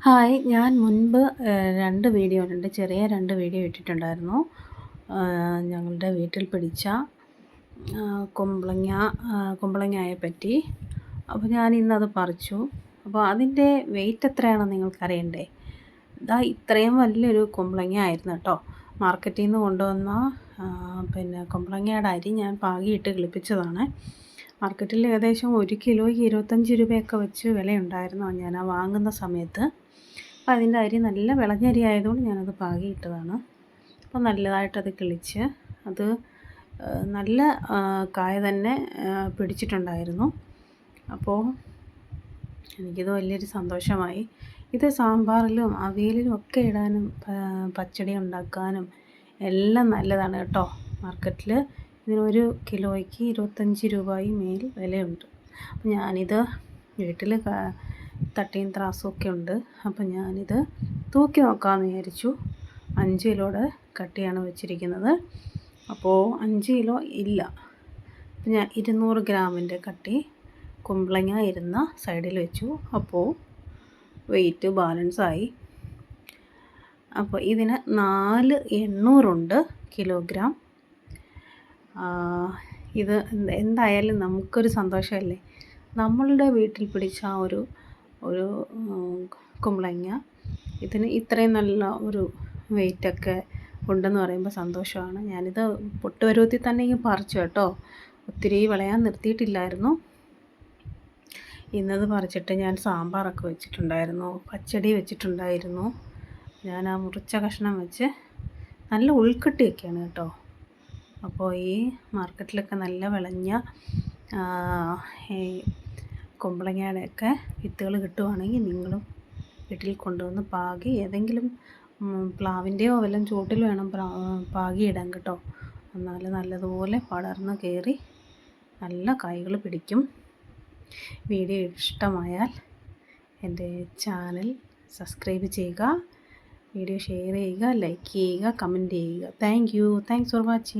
Hi, ഞാൻ മുൻപ് 2 video ഇട്ടിട്ടുണ്ട്. ചെറിയ 2 വീഡിയോ ഇട്ടിട്ടുണ്ടായിരുന്നു. ഞങ്ങളുടെ വീട്ടിൽ പിടിച്ച കുമ്പളങ്ങ കുമ്പളങ്ങയെപ്പറ്റി. അപ്പോൾ ഞാൻ ഇന്നത് പറിച്ചു. അപ്പോൾ അതിൻ്റെ വെയിറ്റ് എത്രയാണെന്ന് നിങ്ങൾക്കറിയണ്ടേ? ഇതാ ഇത്രയും വലിയൊരു കുമ്പളങ്ങ ആയിരുന്നു കേട്ടോ. മാർക്കറ്റിൽ നിന്ന് കൊണ്ടുവന്ന കുമ്പളങ്ങയുടെ അരി ഞാൻ പാകിയിട്ട് കിളിപ്പിച്ചതാണ്. മാർക്കറ്റിൽ ഏകദേശം 1 കിലോയ്ക്ക് 25 രൂപയൊക്കെ വെച്ച് വിലയുണ്ടായിരുന്നു ഞാൻ ആ വാങ്ങുന്ന സമയത്ത്. അപ്പോൾ അതിൻ്റെ അരി നല്ല വിളഞ്ഞരി ആയതുകൊണ്ട് ഞാനത് പാകിയിട്ടതാണ്. അപ്പോൾ നല്ലതായിട്ടത് കിളിച്ച് അത് നല്ല കായ തന്നെ പിടിച്ചിട്ടുണ്ടായിരുന്നു. അപ്പോൾ എനിക്കിത് വലിയൊരു സന്തോഷമായി. ഇത് സാമ്പാറിലും അവിയലിലും ഒക്കെ ഇടാനും പച്ചടി ഉണ്ടാക്കാനും എല്ലാം നല്ലതാണ് കേട്ടോ. മാർക്കറ്റിൽ ഇതിനൊരു കിലോയ്ക്ക് 25 രൂപയും മേൽ വിലയുണ്ട്. അപ്പോൾ ഞാനിത് വീട്ടിൽ തട്ടിയും ത്രാസും ഒക്കെ ഉണ്ട്. അപ്പോൾ ഞാനിത് തൂക്കി നോക്കാമെന്ന് വിചാരിച്ചു. 5 കിലോയുടെ കട്ടിയാണ് വെച്ചിരിക്കുന്നത്. അപ്പോൾ 5 കിലോ ഇല്ല. അപ്പോൾ ഞാൻ 200 ഗ്രാമിൻ്റെ കട്ടി കുമ്പളങ്ങ ഇരുന്ന സൈഡിൽ വെച്ചു. അപ്പോൾ വെയിറ്റ് ബാലൻസായി. അപ്പോൾ ഇതിന് 4,800 കിലോഗ്രാം. ഇത് എന്തായാലും നമുക്കൊരു സന്തോഷമല്ലേ. നമ്മളുടെ വീട്ടിൽ പിടിച്ച ഒരു കുമ്പളങ്ങ ഇതിന് ഇത്രയും നല്ല ഒരു വെയിറ്റൊക്കെ ഉണ്ടെന്ന് പറയുമ്പോൾ സന്തോഷമാണ്. ഞാനിത് പൊട്ടുപരുവത്തിൽ തന്നെ പറിച്ചു കേട്ടോ. ഒത്തിരി വിളയാൻ നിർത്തിയിട്ടില്ലായിരുന്നു. ഇന്നത് പറിച്ചിട്ട് ഞാൻ സാമ്പാറൊക്കെ വെച്ചിട്ടുണ്ടായിരുന്നു, പച്ചടി വെച്ചിട്ടുണ്ടായിരുന്നു. ഞാൻ ആ മുറിച്ച കഷ്ണം വെച്ച് നല്ല ഉൾക്കട്ടിയൊക്കെയാണ് കേട്ടോ. അപ്പോൾ ഈ മാർക്കറ്റിലൊക്കെ നല്ല വിളഞ്ഞ ഈ കുമ്പളങ്ങയുടെയൊക്കെ വിത്തുകൾ കിട്ടുവാണെങ്കിൽ നിങ്ങളും വീട്ടിൽ കൊണ്ടുവന്ന് പാകി ഏതെങ്കിലും പ്ലാവിൻ്റെയോ വല്ലതും ചോട്ടിൽ വേണം പാകിയിടാൻ കേട്ടോ. എന്നാൽ നല്ലതുപോലെ പടർന്ന് കയറി നല്ല കായ്കൾ പിടിക്കും. വീഡിയോ ഇഷ്ടമായാൽ എൻ്റെ ചാനൽ സബ്സ്ക്രൈബ് ചെയ്യുക, വീഡിയോ ഷെയർ ചെയ്യുക, ലൈക്ക് ചെയ്യുക, കമൻറ്റ് ചെയ്യുക. Thanks for watching.